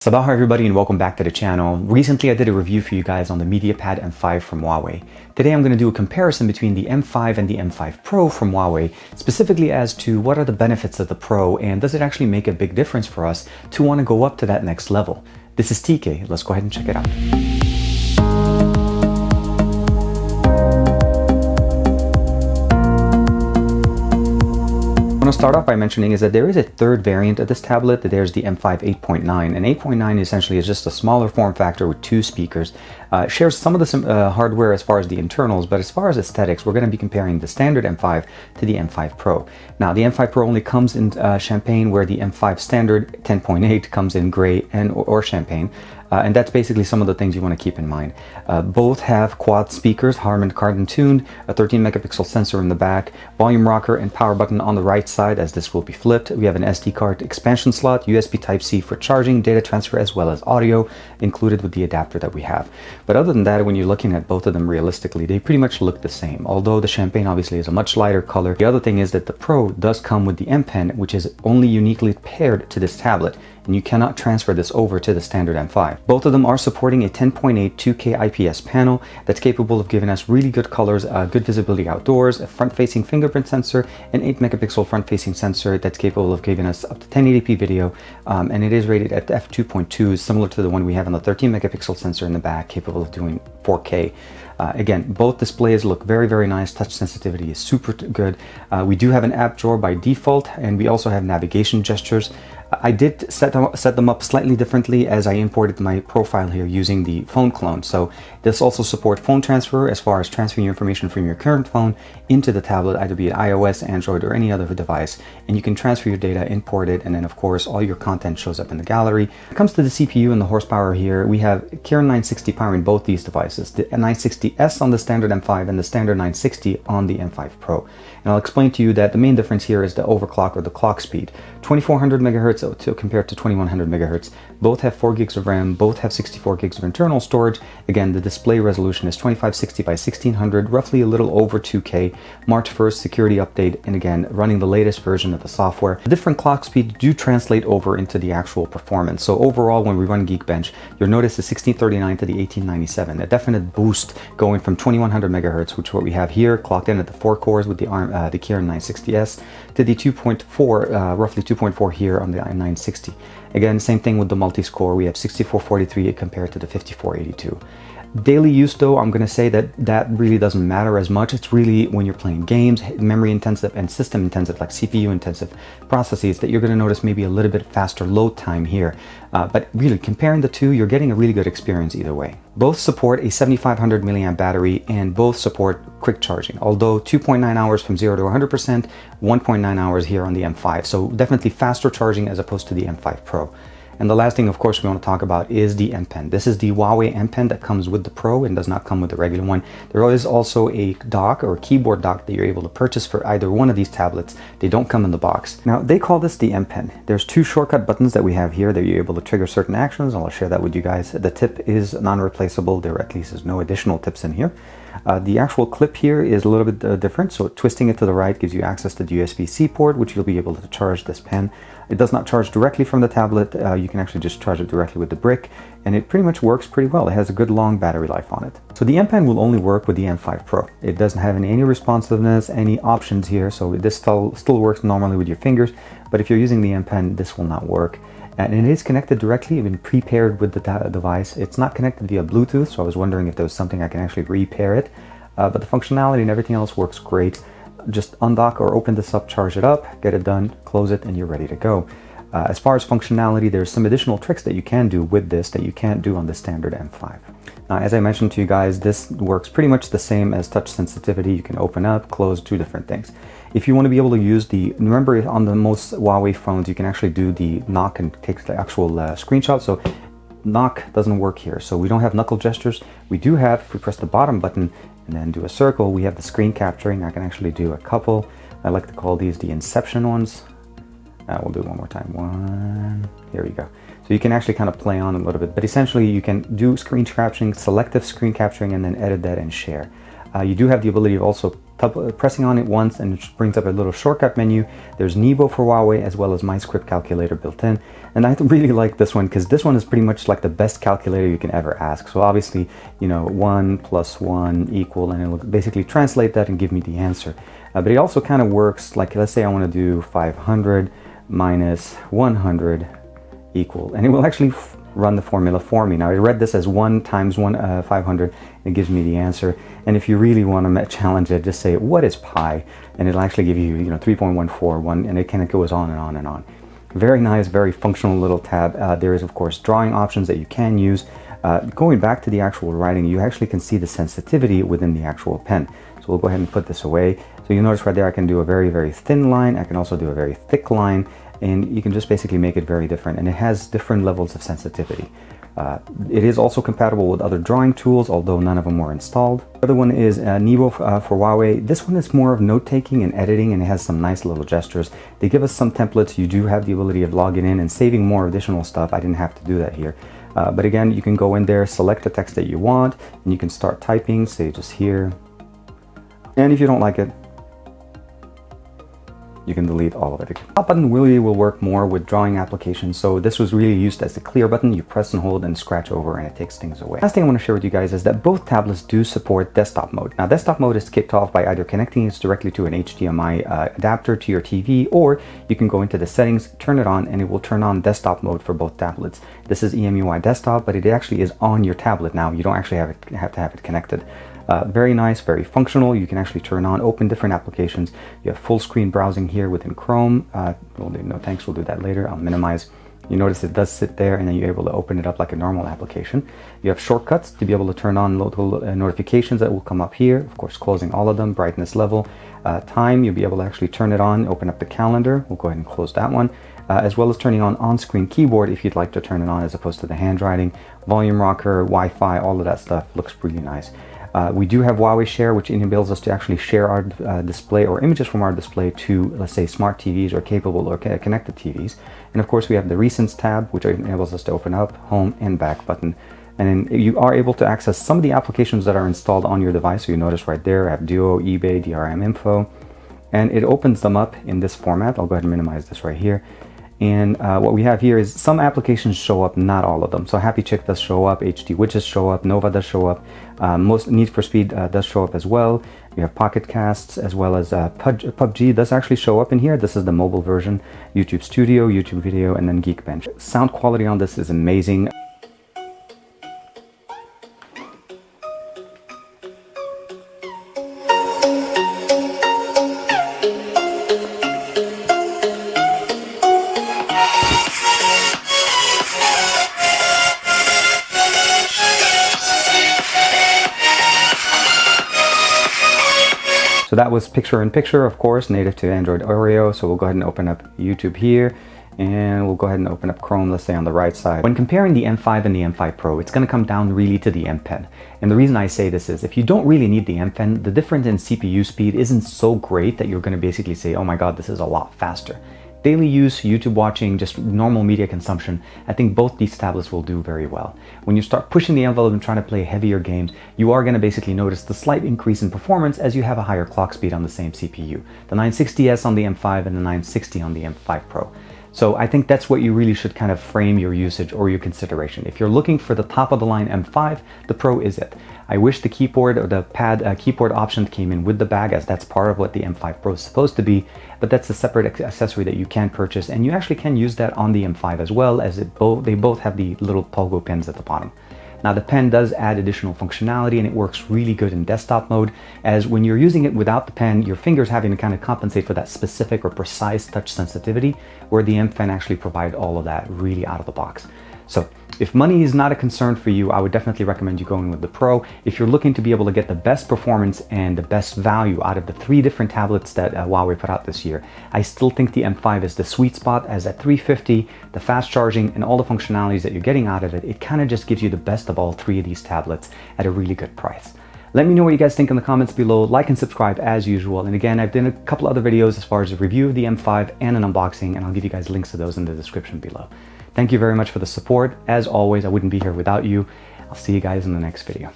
Sabah everybody and welcome back to the channel. Recently I did a review for you guys on the MediaPad M5 from Huawei. Today I'm going to do a comparison between the M5 and the M5 Pro from Huawei, specifically as to what are the benefits of the Pro and does it actually make a big difference for us to want to go up to that next level. This is TK, let's go ahead and check it out. I want to start off by mentioning is that there is a third variant of this tablet. There's the M5 8.9, and 8.9 essentially is just a smaller form factor with two speakers. Shares some of the hardware as far as the internals, but as far as aesthetics, we're going to be comparing the standard M5 to the M5 Pro. Now, the M5 Pro only comes in champagne, where the M5 standard 10.8 comes in gray or champagne. And that's basically some of the things you want to keep in mind. Both have quad speakers, Harman Kardon tuned, a 13 megapixel sensor in the back, volume rocker and power button on the right side as this will be flipped. We have an SD card expansion slot, USB Type-C for charging, data transfer, as well as audio included with the adapter that we have. But other than that, when you're looking at both of them realistically, they pretty much look the same. Although the champagne obviously is a much lighter color. The other thing is that the Pro does come with the M Pen, which is only uniquely paired to this tablet, and you cannot transfer this over to the standard M5. Both of them are supporting a 10.8 2K IPS panel that's capable of giving us really good colors, good visibility outdoors, a front-facing fingerprint sensor, an 8 megapixel front-facing sensor that's capable of giving us up to 1080p video, and it is rated at f2.2, similar to the one we have on the 13 megapixel sensor in the back, capable of doing 4K. Again, both displays look very, very nice. Touch sensitivity is super good. We do have an app drawer by default, and we also have navigation gestures. I did set them up slightly differently as I imported my profile here using the phone clone. So this also supports phone transfer as far as transferring your information from your current phone into the tablet, either be it iOS, Android, or any other device. And you can transfer your data, import it, and then of course all your content shows up in the gallery. When it comes to the CPU and the horsepower here, we have Kirin 960 powering both these devices, the 960S on the standard M5 and the standard 960 on the M5 Pro. And I'll explain to you that the main difference here is the overclock or the clock speed. 2400 megahertz compared to 2100 megahertz. Both have 4 gigs of RAM, both have 64 gigs of internal storage. Again, the display resolution is 2560 by 1600, roughly a little over 2K. March 1st security update, and again, running the latest version of the software. The different clock speeds do translate over into the actual performance. So overall, when we run Geekbench, you'll notice the 1639 to the 1897, a definite boost going from 2100 megahertz, which is what we have here, clocked in at the 4 cores with the Kirin 960S, to the 2.4, roughly 2.4 here on the 960. Again, same thing with the multi-score. We have 6443 compared to the 5482. Daily use though, I'm going to say that really doesn't matter as much. It's really when you're playing games, memory intensive and system intensive, like CPU intensive processes, that you're going to notice maybe a little bit faster load time here. But really comparing the two, you're getting a really good experience either way. Both support a 7500 milliamp battery and both support quick charging, although 2.9 hours from 0 to 100%, 1.9 hours here on the M5. So definitely faster charging as opposed to the M5 Pro. And the last thing, of course, we want to talk about is the M Pen. This is the Huawei M Pen that comes with the Pro and does not come with the regular one. There is also a dock or keyboard dock that you're able to purchase for either one of these tablets. They don't come in the box. Now, they call this the M Pen. There's 2 shortcut buttons that we have here that you're able to trigger certain actions. I'll share that with you guys. The tip is non-replaceable. There at least is no additional tips in here. The actual clip here is a little bit different, so twisting it to the right gives you access to the USB-C port, which you'll be able to charge this pen. It does not charge directly from the tablet. You can actually just charge it directly with the brick, and it pretty much works pretty well. It has a good long battery life on it. So the M Pen will only work with the M5 Pro. It doesn't have any responsiveness, any options here, so this still works normally with your fingers, but if you're using the M Pen, this will not work. And it is connected directly, even pre-paired with the device. It's not connected via Bluetooth, so I was wondering if there was something I can actually repair it. But the functionality and everything else works great. Just undock or open this up, charge it up, get it done, close it, and you're ready to go. As far as functionality, there's some additional tricks that you can do with this that you can't do on the standard M5. Now, as I mentioned to you guys, this works pretty much the same as touch sensitivity. You can open up, close, 2 different things. If you want to be able to use remember on the most Huawei phones, you can actually do the knock and take the actual screenshot. So knock doesn't work here. So we don't have knuckle gestures. We do have, if we press the bottom button and then do a circle, we have the screen capturing. I can actually do a couple. I like to call these the inception ones. We'll do it one more time. Here we go. So you can actually kind of play on a little bit, but essentially you can do screen capturing, selective screen capturing, and then edit that and share. You do have the ability of also pressing on it once and it brings up a little shortcut menu. There's Nebo for Huawei as well as My Script Calculator built in. And I really like this one because this one is pretty much like the best calculator you can ever ask. So obviously, you know, 1 + 1 = and it'll basically translate that and give me the answer. But it also kind of works like, let's say I want to do 500 minus 100 equal, and it will actually run the formula for me. Now I read this as 1 times 500, and it gives me the answer. And if you really want to challenge it, just say what is pi, and it'll actually give you, 3.141, and it kind of goes on and on and on. Very nice, very functional little tab. There is of course drawing options that you can use. Going back to the actual writing, you actually can see the sensitivity within the actual pen. So we'll go ahead and put this away. So you notice right there I can do a very, very thin line. I can also do a very thick line, and you can just basically make it very different, and it has different levels of sensitivity. It is also compatible with other drawing tools, although none of them were installed. The other one is Nebo for Huawei. This one is more of note-taking and editing, and it has some nice little gestures. They give us some templates. You do have the ability of logging in and saving more additional stuff. I didn't have to do that here. But again, you can go in there, select the text that you want, and you can start typing, say just here. And if you don't like it, you can delete all of it. The top button really will work more with drawing applications. So this was really used as the clear button. You press and hold and scratch over and it takes things away. Last thing I want to share with you guys is that both tablets do support desktop mode. Now desktop mode is kicked off by either connecting it directly to an HDMI adapter to your TV, or you can go into the settings, turn it on, and it will turn on desktop mode for both tablets. This is EMUI desktop, but it actually is on your tablet now. You don't actually have to have it connected. Very nice, very functional. You can actually turn on, open different applications. You have full screen browsing here within Chrome. No thanks, we'll do that later. I'll minimize. You notice it does sit there, and then you're able to open it up like a normal application. You have shortcuts to be able to turn on local notifications that will come up here. Of course, closing all of them, brightness level, time, you'll be able to actually turn it on, open up the calendar. We'll go ahead and close that one. As well as turning on-screen keyboard if you'd like to turn it on as opposed to the handwriting. Volume rocker, Wi-Fi, all of that stuff looks really nice. We do have Huawei Share, which enables us to actually share our display or images from our display to, let's say, smart TVs or capable or connected TVs. And of course, we have the Recents tab, which enables us to open up home and back button. And then you are able to access some of the applications that are installed on your device. So you notice right there, I have Duo, eBay, DRM Info, and it opens them up in this format. I'll go ahead and minimize this right here. And what we have here is some applications show up, not all of them. So Happy Chick does show up, HD Widgets show up, Nova does show up, most Need for Speed does show up as well. We have Pocket Casts as well as PUBG does actually show up in here. This is the mobile version, YouTube Studio, YouTube Video, and then Geekbench. Sound quality on this is amazing. So that was picture-in-picture, of course, native to Android Oreo. So we'll go ahead and open up YouTube here, and we'll go ahead and open up Chrome, let's say on the right side. When comparing the M5 and the M5 Pro, it's going to come down really to the M Pen. And the reason I say this is if you don't really need the M Pen, the difference in CPU speed isn't so great that you're going to basically say, oh my God, this is a lot faster. Daily use, YouTube watching, just normal media consumption, I think both these tablets will do very well. When you start pushing the envelope and trying to play heavier games, you are going to basically notice the slight increase in performance as you have a higher clock speed on the same CPU. The 960S on the M5 and the 960 on the M5 Pro. So I think that's what you really should kind of frame your usage or your consideration. If you're looking for the top of the line M5, the Pro is it. I wish the keyboard or the pad keyboard option came in with the bag, as that's part of what the M5 Pro is supposed to be, but that's a separate accessory that you can purchase, and you actually can use that on the M5 as well, as they both have the little pogo pins at the bottom. Now the pen does add additional functionality, and it works really good in desktop mode, as when you're using it without the pen, your fingers having to kind of compensate for that specific or precise touch sensitivity, where the M Pen actually provide all of that really out of the box. So if money is not a concern for you, I would definitely recommend you going with the Pro. If you're looking to be able to get the best performance and the best value out of the 3 different tablets that Huawei put out this year, I still think the M5 is the sweet spot, as at $350, the fast charging and all the functionalities that you're getting out of it, it kind of just gives you the best of all 3 of these tablets at a really good price. Let me know what you guys think in the comments below, like and subscribe as usual. And again, I've done a couple other videos as far as a review of the M5 and an unboxing, and I'll give you guys links to those in the description below. Thank you very much for the support. As always, I wouldn't be here without you. I'll see you guys in the next video.